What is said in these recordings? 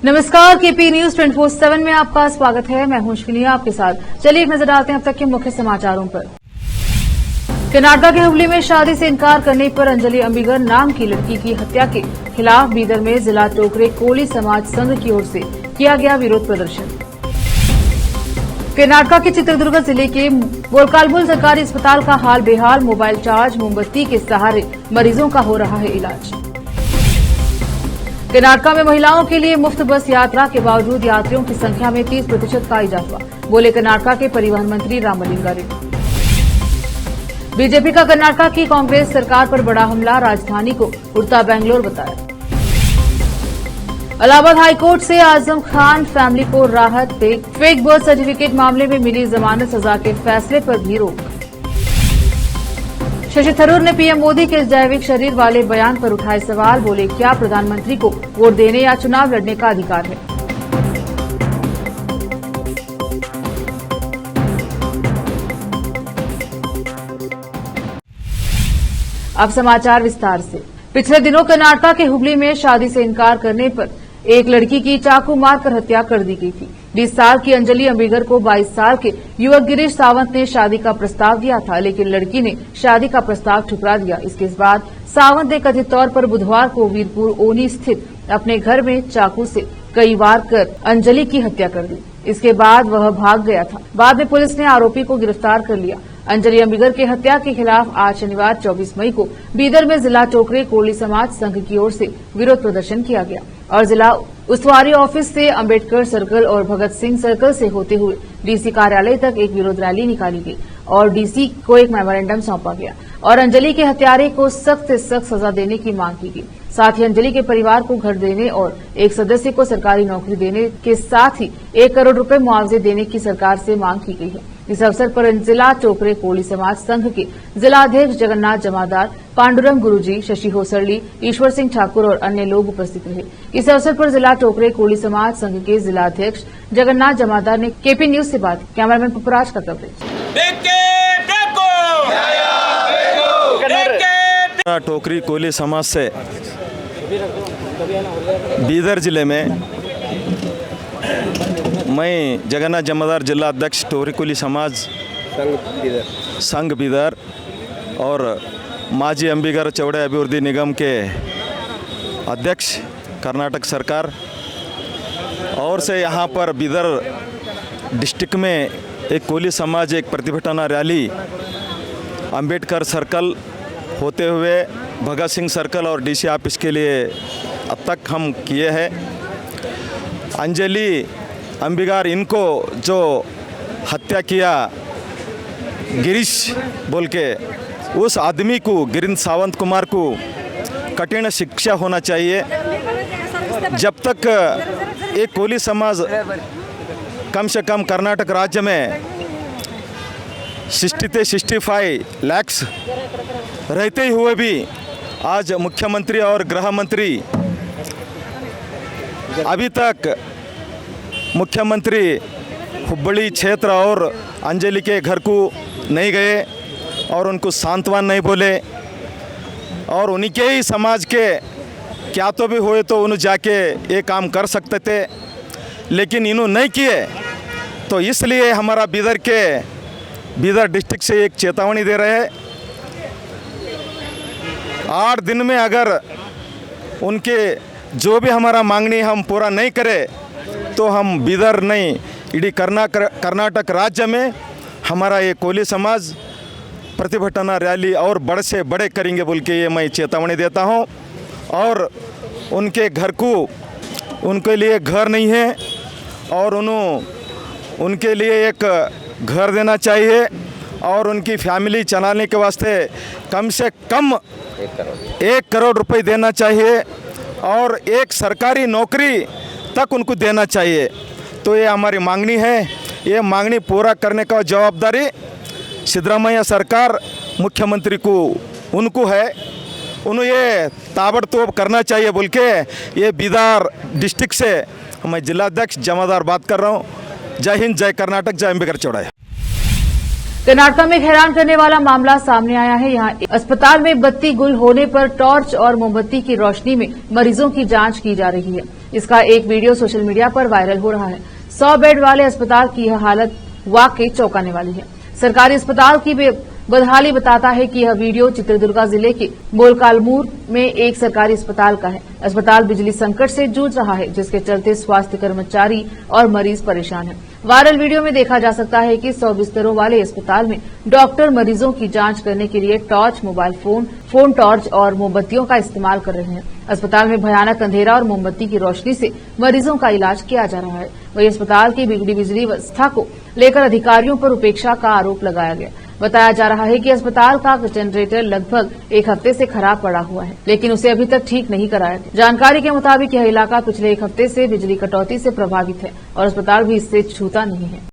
नमस्कार, KP news 24/7 में आपका स्वागत है। मैं हूं शिनिया आपके साथ। चलिए एक नजर डालते हैं अब तक के मुख्य समाचारों पर। कर्नाटक के हुबली में शादी से इनकार करने पर अंजलि अंबिगर नाम की लड़की की हत्या के खिलाफ बीदर में जिला टोकरे कोली समाज संघ की ओर से किया गया विरोध प्रदर्शन। कर्नाटक के चित्रदुर्ग जिले के मोरकालबुल सरकारी अस्पताल का हाल बेहाल, मोबाइल चार्ज मोमबत्ती के सहारे मरीजों का हो रहा है इलाज। कर्नाटक में महिलाओं के लिए मुफ्त बस यात्रा के बावजूद यात्रियों की संख्या में 30% का इजाफा, बोले कर्नाटक के परिवहन मंत्री रामलिंगारेड्डी। बीजेपी का कर्नाटक की कांग्रेस सरकार पर बड़ा हमला, राजधानी को उड़ता बेंगलोर बताया। इलाहाबाद हाईकोर्ट से आजम खान फैमिली को राहत, फेक बर्थ सर्टिफिकेट मामले में मिली जमानत सजा के फैसले पर भी रोक। शशि थरूर ने पीएम मोदी के जैविक शरीर वाले बयान पर उठाए सवाल, बोले क्या प्रधानमंत्री को वोट देने या चुनाव लड़ने का अधिकार है। अब समाचार विस्तार से। पिछले दिनों कर्नाटक के हुबली में शादी से इनकार करने पर एक लड़की की चाकू मारकर हत्या कर दी गई थी। 20 साल की अंजलि अंबिगर को 22 साल के युवक गिरीश सावंत ने शादी का प्रस्ताव दिया था, लेकिन लड़की ने शादी का प्रस्ताव ठुकरा दिया। इसके बाद सावंत ने कथित तौर पर बुधवार को वीरपुर ओनी स्थित अपने घर में चाकू से कई वार कर अंजलि की हत्या कर दी। इसके बाद वह भाग गया था। बाद में पुलिस ने आरोपी को गिरफ्तार कर लिया। अंजलि अंबिगर की हत्या के खिलाफ आज शनिवार 24 मई को बीदर में जिला टोकरे कोली समाज संघ की ओर से विरोध प्रदर्शन किया गया और जिला उस्तुवारी ऑफिस से अंबेडकर सर्कल और भगत सिंह सर्कल से होते हुए डीसी कार्यालय तक एक विरोध रैली निकाली गई और डीसी को एक मेमोरेंडम सौंपा गया और अंजलि के हत्यारे को सख्त से सख्त सजा देने की मांग की गई। साथ ही अंजलि के परिवार को घर देने और एक सदस्य को सरकारी नौकरी देने के साथ ही 1 करोड़ रुपए मुआवजे देने की सरकार से मांग की गई है। इस अवसर पर जिला टोकरे कोली समाज संघ के जिलाध्यक्ष जगन्नाथ जमादार, पांडुरंग गुरुजी, शशि होसरली, ईश्वर सिंह ठाकुर और अन्य लोग उपस्थित रहे। इस अवसर पर जिला टोकरे कोली समाज संघ के जिलाध्यक्ष जगन्नाथ जमादार ने केपी न्यूज से बात। कैमरामैन पुपराज का कवरेज। टोकरी कोली समाज से बीदर जिले में मैं जगन्नाथ जमादार जिला अध्यक्ष टोकरी कोली समाज संघ बीदर और माजी अंबिगर चौड़े अभिवृद्धि निगम के अध्यक्ष कर्नाटक सरकार और से यहाँ पर बीदर डिस्ट्रिक्ट में एक कोली समाज एक प्रतिभटना रैली अंबेडकर सर्कल होते हुए भगत सिंह सर्कल और डीसी ऑफिस के लिए अब तक हम किए हैं। अंजलि अंबिगर इनको जो हत्या किया गिरीश बोल के उस आदमी को गिरीश सावंत कुमार को कठिन शिक्षा होना चाहिए। जब तक एक कोली समाज कम से कम कर्नाटक राज्य में 60 से 65 लाख रहते हुए भी आज मुख्यमंत्री और गृह मंत्री अभी तक मुख्यमंत्री हुबली क्षेत्र और अंजलि के घर को नहीं गए और उनको सांत्वना नहीं बोले और उनके ही समाज के क्या तो भी हुए तो उन्हें जाके ये काम कर सकते थे, लेकिन इन्होंने नहीं किए। तो इसलिए हमारा बीदर डिस्ट्रिक्ट से एक चेतावनी दे रहे हैं। 8 दिन में अगर उनके जो भी हमारा मांगनी हम पूरा नहीं करें तो हम बीदर नहीं इडी कर्नाटक राज्य में हमारा ये कोली समाज प्रतिभटना रैली और बड़े से बड़े करेंगे बोल के ये मैं चेतावनी देता हूँ। और उनके घर को उनके लिए घर नहीं है और उनके लिए एक घर देना चाहिए और उनकी फैमिली चलाने के वास्ते कम से कम 1 करोड़ रुपए देना चाहिए और एक सरकारी नौकरी तक उनको देना चाहिए। तो ये हमारी मांगनी है। ये मांगनी पूरा करने का जवाबदारी सिद्धरामैया सरकार मुख्यमंत्री को उनको है। उन्हें ये ताबड़तोड़ करना चाहिए बोल के ये बीदर डिस्ट्रिक्ट से मैं जिलाध्यक्ष जमादार बात कर रहा हूँ। जय हिंद, जय कर्नाटक, जय अंबेडकर चौड़ाई। कर्नाटक में हैरान करने वाला मामला सामने आया है। यहाँ अस्पताल में बत्ती गुल होने पर टॉर्च और मोमबत्ती की रोशनी में मरीजों की जांच की जा रही है। इसका एक वीडियो सोशल मीडिया पर वायरल हो रहा है। 100 बेड वाले अस्पताल की यह हालत वाकई चौंकाने वाली है। सरकारी अस्पताल की बदहाली बताता है कि यह वीडियो चित्रदुर्गा जिले के मोलकालमूर में एक सरकारी अस्पताल का है। अस्पताल बिजली संकट से जूझ रहा है, जिसके चलते स्वास्थ्य कर्मचारी और मरीज परेशान हैं। वायरल वीडियो में देखा जा सकता है कि 100 बिस्तरों वाले अस्पताल में डॉक्टर मरीजों की जांच करने के लिए टॉर्च, मोबाइल फोन टॉर्च और मोमबत्तियों का इस्तेमाल कर रहे हैं। अस्पताल में भयानक अंधेरा और मोमबत्ती की रोशनी से मरीजों का इलाज किया जा रहा है। वहीं अस्पताल की बिगड़ी बिजली व्यवस्था को लेकर अधिकारियों पर उपेक्षा का आरोप लगाया गया। बताया जा रहा है कि अस्पताल का जनरेटर लगभग एक हफ्ते से खराब पड़ा हुआ है, लेकिन उसे अभी तक ठीक नहीं कराया गया। जानकारी के मुताबिक यह इलाका पिछले एक हफ्ते से बिजली कटौती से प्रभावित है और अस्पताल भी इससे छूता नहीं है।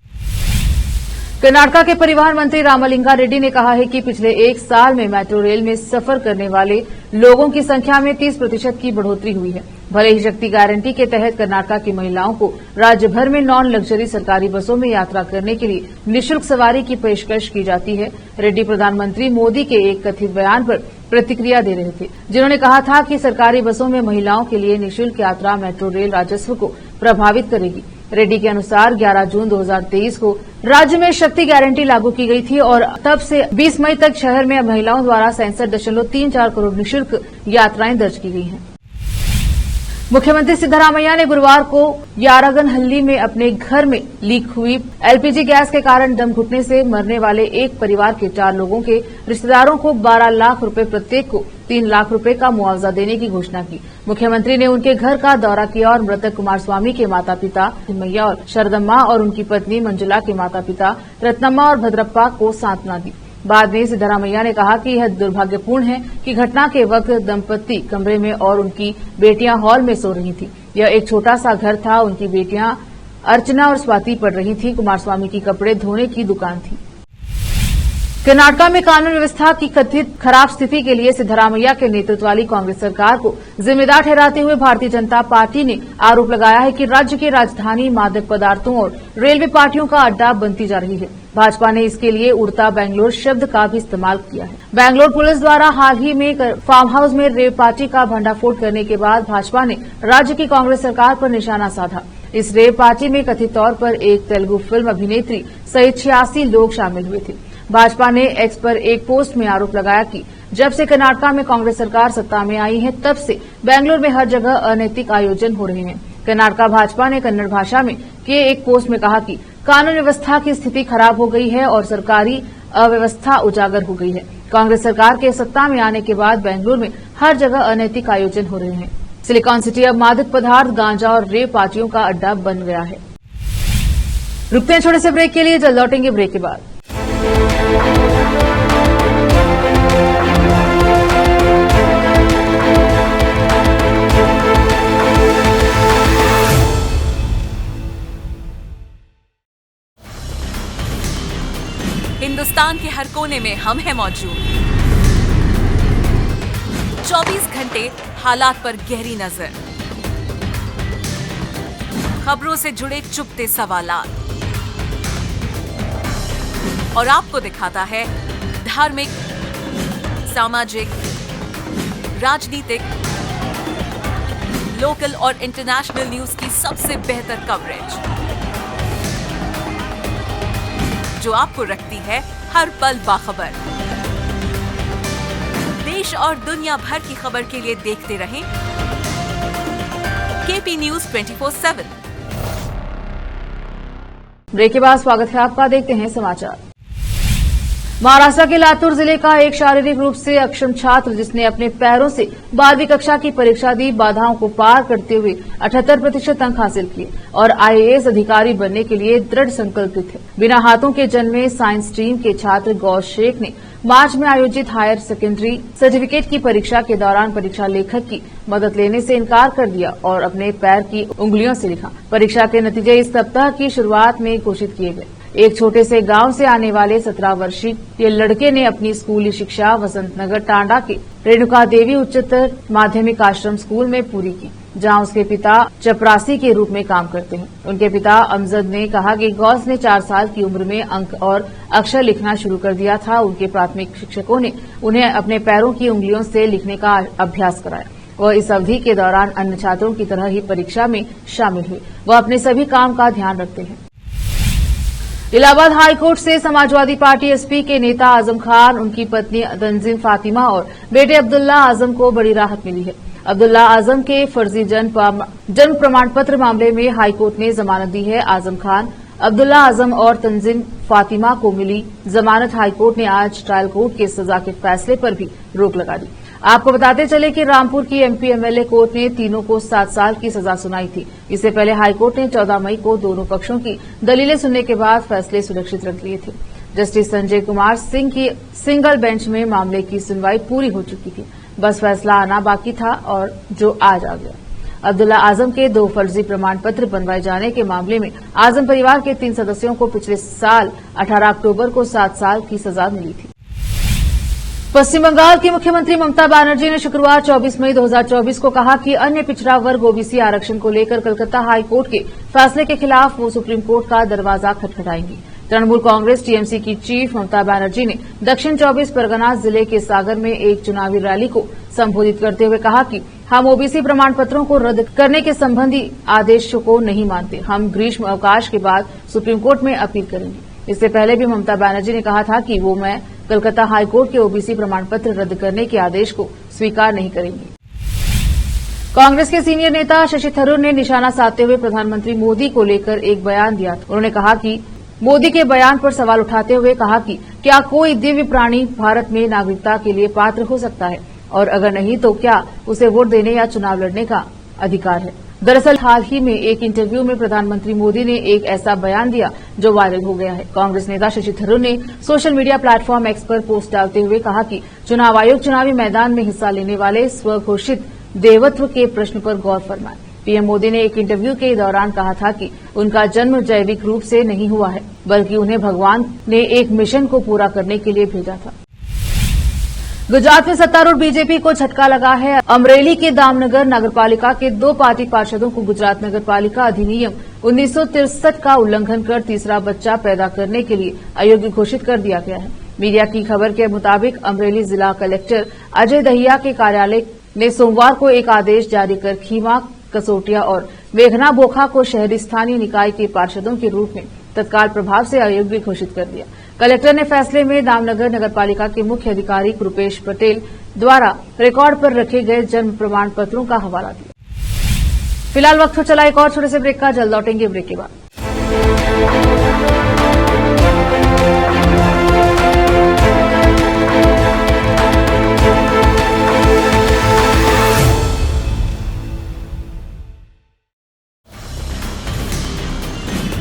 कर्नाटका के परिवहन मंत्री रामलिंगा रेड्डी ने कहा है कि पिछले एक साल में मेट्रो रेल में सफर करने वाले लोगों की संख्या में 30% की बढ़ोतरी हुई है। भले ही शक्ति गारंटी के तहत कर्नाटका की महिलाओं को राज्य भर में नॉन लग्जरी सरकारी बसों में यात्रा करने के लिए निःशुल्क सवारी की पेशकश की जाती है। रेड्डी प्रधानमंत्री मोदी के एक कथित बयान पर प्रतिक्रिया दे रहे थे, जिन्होंने कहा था कि सरकारी बसों में महिलाओं के लिए निःशुल्क यात्रा मेट्रो रेल राजस्व को प्रभावित करेगी। रेड्डी के अनुसार 11 जून 2023 को राज्य में शक्ति गारंटी लागू की गई थी और तब से 20 मई तक शहर में महिलाओं द्वारा 67.34 करोड़ निःशुल्क यात्राएं दर्ज की गई हैं। मुख्यमंत्री सिद्धरामैया ने गुरुवार को यारागनहल्ली में अपने घर में लीक हुई एलपीजी गैस के कारण दम घुटने से मरने वाले एक परिवार के 4 लोगों के रिश्तेदारों को 12 लाख रुपए प्रत्येक को 3 लाख रुपए का मुआवजा देने की घोषणा की। मुख्यमंत्री ने उनके घर का दौरा किया और मृतक कुमारस्वामी के माता पिता मैया और शरदम्मा और उनकी पत्नी मंजुला के माता पिता रत्नम्मा और भद्रप्पा को सांत्वना दी। बाद में सिद्धरामैया ने कहा कि यह दुर्भाग्यपूर्ण है कि घटना के वक्त दंपति कमरे में और उनकी बेटियां हॉल में सो रही थी। यह एक छोटा सा घर था। उनकी बेटियां अर्चना और स्वाति पढ़ रही थी। कुमारस्वामी की कपड़े धोने की दुकान थी। कर्नाटका में कानून व्यवस्था की कथित खराब स्थिति के लिए सिद्धरामैया के नेतृत्व वाली कांग्रेस सरकार को जिम्मेदार ठहराते हुए भारतीय जनता पार्टी ने आरोप लगाया है कि राज्य की राजधानी मादक पदार्थों और रेलवे पार्टियों का अड्डा बनती जा रही है। भाजपा ने इसके लिए उड़ता बेंगलोर शब्द का भी इस्तेमाल किया है। बेंगलोर पुलिस द्वारा हाल ही में फार्म हाउस में रेव पार्टी का भंडाफोड़ करने के बाद भाजपा ने राज्य की कांग्रेस सरकार पर निशाना साधा। इस रेव पार्टी में कथित तौर पर एक तेलुगु फिल्म अभिनेत्री सहित 86 लोग शामिल हुए थे। भाजपा ने एक्स पर एक पोस्ट में आरोप लगाया कि जब से कर्नाटका में कांग्रेस सरकार सत्ता में आई है, तब से बेंगलोर में हर जगह अनैतिक आयोजन हो रहे हैं। कर्नाटका भाजपा ने कन्नड़ भाषा में के एक पोस्ट में कहा कि कानून व्यवस्था की स्थिति खराब हो गई है और सरकारी अव्यवस्था उजागर हो गई है। कांग्रेस सरकार के सत्ता में आने के बाद बेंगलुरु में हर जगह अनैतिक आयोजन हो रहे हैं। सिलिकॉन सिटी अब मादक पदार्थ, गांजा और रेव पार्टियों का अड्डा बन गया है। रुकते हैं छोटे से ब्रेक के लिए, जल्द लौटेंगे ब्रेक के बाद। हिंदुस्तान के हर कोने में हम हैं मौजूद। 24 घंटे हालात पर गहरी नजर, खबरों से जुड़े चुपते सवालात और आपको दिखाता है धार्मिक, सामाजिक, राजनीतिक, लोकल और इंटरनेशनल न्यूज की सबसे बेहतर कवरेज, जो आपको रखती है हर पल बाखबर। देश और दुनिया भर की खबर के लिए देखते रहें केपी न्यूज 24/7। ब्रेक के बाद स्वागत है आपका। देखते हैं समाचार। महाराष्ट्र के लातूर जिले का एक शारीरिक रूप से अक्षम छात्र, जिसने अपने पैरों से 12वीं कक्षा की परीक्षा दी, बाधाओं को पार करते हुए 78% अंक हासिल किए और आईएएस अधिकारी बनने के लिए दृढ़ संकल्पित है। बिना हाथों के जन्मे साइंस स्ट्रीम के छात्र गौस शेख ने मार्च में आयोजित हायर सेकेंडरी सर्टिफिकेट की परीक्षा के दौरान परीक्षा लेखक की मदद लेने से इनकार कर दिया और अपने पैर की उंगलियों से लिखा। परीक्षा के नतीजे इस सप्ताह की शुरुआत में घोषित किए गए। एक छोटे से गांव से आने वाले 17 वर्षीय लड़के ने अपनी स्कूली शिक्षा वसंतनगर टांडा के रेणुका देवी उच्चतर माध्यमिक आश्रम स्कूल में पूरी की, जहां उसके पिता चपरासी के रूप में काम करते हैं। उनके पिता अमजद ने कहा कि गौस ने 4 साल की उम्र में अंक और अक्षर लिखना शुरू कर दिया था। उनके प्राथमिक शिक्षकों ने उन्हें अपने पैरों की उंगलियों से लिखने का अभ्यास कराया। वह इस अवधि के दौरान अन्य छात्रों की तरह ही परीक्षा में शामिल हुए। वह अपने सभी काम का ध्यान रखते हैं। इलाहाबाद हाईकोर्ट से समाजवादी पार्टी एसपी के नेता आजम खान, उनकी पत्नी तंजीम फातिमा और बेटे अब्दुल्ला आजम को बड़ी राहत मिली है। अब्दुल्ला आजम के फर्जी जन्म प्रमाण पत्र मामले में हाईकोर्ट ने जमानत दी है। आजम खान, अब्दुल्ला आजम और तंजीम फातिमा को मिली जमानत हाईकोर्ट ने आज ट्रायल कोर्ट के सजा के फैसले पर भी रोक लगा दी। आपको बताते चले कि रामपुर की एमपी एमएलए कोर्ट ने तीनों को 7 साल की सजा सुनाई थी। इससे पहले हाईकोर्ट ने 14 मई को दोनों पक्षों की दलीलें सुनने के बाद फैसले सुरक्षित रख लिए थे। जस्टिस संजय कुमार सिंह की सिंगल बेंच में मामले की सुनवाई पूरी हो चुकी थी। बस फैसला आना बाकी था और जो आज आ गया। अब्दुल्ला आजम के 2 फर्जी प्रमाण पत्र बनवाए जाने के मामले में आजम परिवार के 3 सदस्यों को पिछले साल 18 अक्टूबर को 7 साल की सजा मिली थी। पश्चिम बंगाल की मुख्यमंत्री ममता बनर्जी ने शुक्रवार 24 मई 2024 को कहा कि अन्य पिछड़ा वर्ग ओबीसी आरक्षण को लेकर कलकत्ता हाईकोर्ट के फैसले के खिलाफ वो सुप्रीम कोर्ट का दरवाजा खटखटाएंगी। तृणमूल कांग्रेस टीएमसी की चीफ ममता बनर्जी ने दक्षिण 24 परगना जिले के सागर में एक चुनावी रैली को संबोधित करते हुए कहा कि हम ओबीसी प्रमाण पत्रों को रद्द करने के संबंधी आदेशों को नहीं मानते। हम ग्रीष्म अवकाश के बाद सुप्रीम कोर्ट में अपील करेंगे। इससे पहले भी ममता बनर्जी ने कहा था कि मैं कलकत्ता हाईकोर्ट के ओबीसी प्रमाण पत्र रद्द करने के आदेश को स्वीकार नहीं करेंगी। कांग्रेस के सीनियर नेता शशि थरूर ने निशाना साधते हुए प्रधानमंत्री मोदी को लेकर एक बयान दिया। उन्होंने कहा कि मोदी के बयान पर सवाल उठाते हुए कहा कि क्या कोई दिव्य प्राणी भारत में नागरिकता के लिए पात्र हो सकता है, और अगर नहीं तो क्या उसे वोट देने या चुनाव लड़ने का अधिकार है। दरअसल हाल ही में एक इंटरव्यू में प्रधानमंत्री मोदी ने एक ऐसा बयान दिया जो वायरल हो गया है। कांग्रेस नेता शशि थरूर ने सोशल मीडिया प्लेटफॉर्म एक्स पर पोस्ट डालते हुए कहा कि चुनाव आयोग चुनावी मैदान में हिस्सा लेने वाले स्वघोषित देवत्व के प्रश्न पर गौर फरमाए। पीएम मोदी ने एक इंटरव्यू के दौरान कहा था कि उनका जन्म जैविक रूप से नहीं हुआ है, बल्कि उन्हें भगवान ने एक मिशन को पूरा करने के लिए भेजा था। गुजरात में सत्तारूढ़ बीजेपी को झटका लगा है। अमरेली के दामनगर नगरपालिका के 2 पार्टी पार्षदों को गुजरात नगरपालिका अधिनियम 1963 का उल्लंघन कर तीसरा बच्चा पैदा करने के लिए अयोग्य घोषित कर दिया गया है। मीडिया की खबर के मुताबिक अमरेली जिला कलेक्टर अजय दहिया के कार्यालय ने सोमवार को एक आदेश जारी कर खीमा, कसोटिया और मेघना बोखा को शहरी स्थानीय निकाय के पार्षदों के रूप में तत्काल प्रभाव से अयोग्य घोषित कर दिया। कलेक्टर ने फैसले में दामनगर नगरपालिका के मुख्य अधिकारी कृपेश पटेल द्वारा रिकॉर्ड पर रखे गए जन्म प्रमाण पत्रों का हवाला दिया। फिलहाल वक्त हो चला एक और छोटे से ब्रेक का, जल्द लौटेंगे ब्रेक के बाद।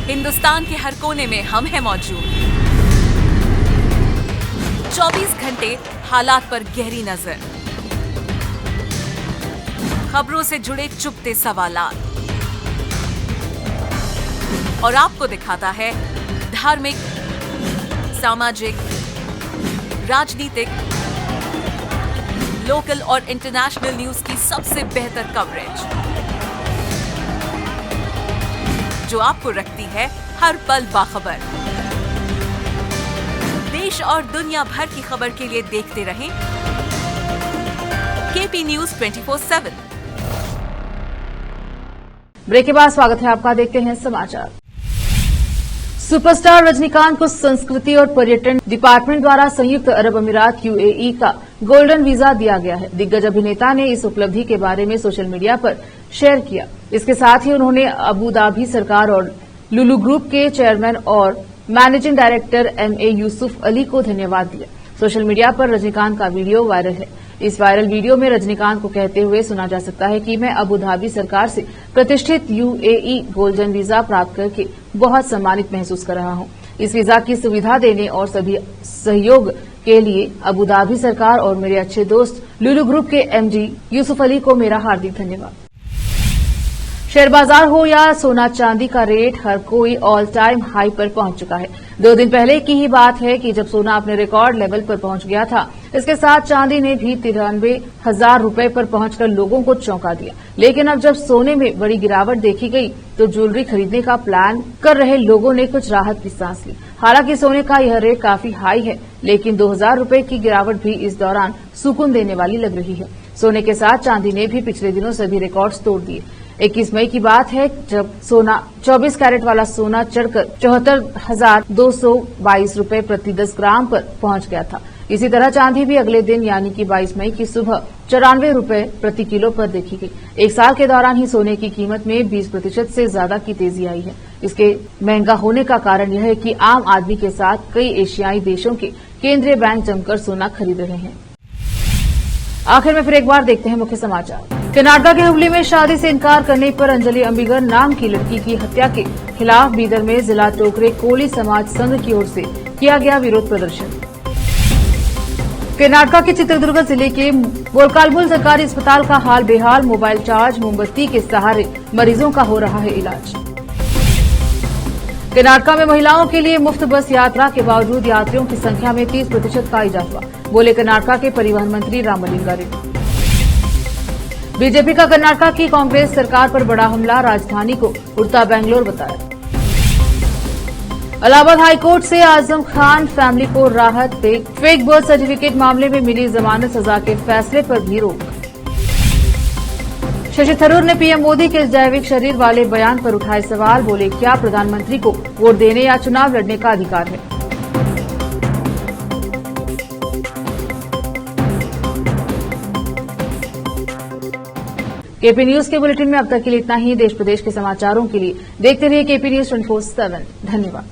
हिंदुस्तान के हर कोने में हम हैं मौजूद। 24 घंटे हालात पर गहरी नजर, खबरों से जुड़े चुपते सवालात, और आपको दिखाता है धार्मिक, सामाजिक, राजनीतिक, लोकल और इंटरनेशनल न्यूज की सबसे बेहतर कवरेज, जो आपको रखती है हर पल बाखबर। देश और दुनिया भर की खबर के लिए देखते रहें केपी न्यूज 24/7। ब्रेक के बाद स्वागत है आपका, देखते हैं समाचार। सुपरस्टार रजनीकांत को संस्कृति और पर्यटन डिपार्टमेंट द्वारा संयुक्त अरब अमीरात यूएई का गोल्डन वीजा दिया गया है। दिग्गज अभिनेता ने इस उपलब्धि के बारे में सोशल मीडिया पर शेयर किया। इसके साथ ही उन्होंने अबू धाबी सरकार और लुलु ग्रुप के चेयरमैन और managing director MA Yusuf Ali को धन्यवाद दिया। सोशल मीडिया पर रजनीकांत का वीडियो वायरल है। इस वायरल वीडियो में रजनीकांत को कहते हुए सुना जा सकता है कि मैं अबू धाबी सरकार से प्रतिष्ठित यूएई गोल्डन वीजा प्राप्त करके बहुत सम्मानित महसूस कर रहा हूं। इस वीजा की सुविधा देने और सभी सहयोग के लिए अबू धाबी सरकार और मेरे अच्छे दोस्त लुलु ग्रुप के एमडी यूसुफ अली को मेरा हार्दिक धन्यवाद। शेयर बाजार हो या सोना चांदी का रेट, हर कोई ऑल टाइम हाई पर पहुंच चुका है। 2 दिन पहले की ही बात है कि जब सोना अपने रिकॉर्ड लेवल पर पहुंच गया था। इसके साथ चांदी ने भी 93,000 रुपए पर पहुंचकर लोगों को चौंका दिया। लेकिन अब जब सोने में बड़ी गिरावट देखी गई तो ज्वेलरी खरीदने का प्लान कर रहे लोगों ने कुछ राहत की सांस ली। हालांकि सोने का यह रेट काफी हाई है, लेकिन 2,000 रुपए की गिरावट भी इस दौरान सुकून देने वाली लग रही है। सोने के साथ चांदी ने भी पिछले दिनों सभी रिकॉर्ड्स तोड़ दिए। 21 मई की बात है जब सोना 24 कैरेट वाला सोना चढ़कर 74,222 रुपए प्रति 10 ग्राम पर पहुंच गया था। इसी तरह चांदी भी अगले दिन यानी कि 22 मई की सुबह 94 रुपए प्रति किलो पर देखी गई। एक साल के दौरान ही सोने की कीमत में 20% से ज्यादा की तेजी आई है। इसके महंगा होने का कारण यह है कि आम आदमी के साथ कई एशियाई देशों के केंद्रीय बैंक जमकर सोना खरीद रहे हैं। आखिर में फिर एक बार देखते हैं मुख्य समाचार। कर्नाटक के हुबली में शादी से इनकार करने पर अंजलि अंबिगर नाम की लड़की की हत्या के खिलाफ बीदर में जिला टोकरे कोली समाज संघ की ओर से किया गया विरोध प्रदर्शन। कर्नाटक के चित्रदुर्ग जिले के मोलकाल्मुल सरकारी अस्पताल का हाल बेहाल, मोबाइल चार्ज मोमबत्ती के सहारे मरीजों का हो रहा है इलाज। कर्नाटक में महिलाओं के लिए मुफ्त बस यात्रा के बावजूद यात्रियों की संख्या में 30% का इजाफा, बोले कर्नाटक के परिवहन मंत्री रामलिंगारेड्डी। बीजेपी का कर्नाटक की कांग्रेस सरकार पर बड़ा हमला, राजधानी को उड़ता बेंगलोर बताया। इलाहाबाद हाईकोर्ट से आजम खान फैमिली को राहत, फेक बर्थ सर्टिफिकेट मामले में मिली जमानत सजा के फैसले पर भी रोक। शशि थरूर ने पीएम मोदी के जैविक शरीर वाले बयान पर उठाए सवाल, बोले क्या प्रधानमंत्री को वोट देने या चुनाव लड़ने का अधिकार है। केपी न्यूज के बुलेटिन में अब तक के लिए इतना ही। देश प्रदेश के समाचारों के लिए देखते रहिए केपी न्यूज 24/7। धन्यवाद।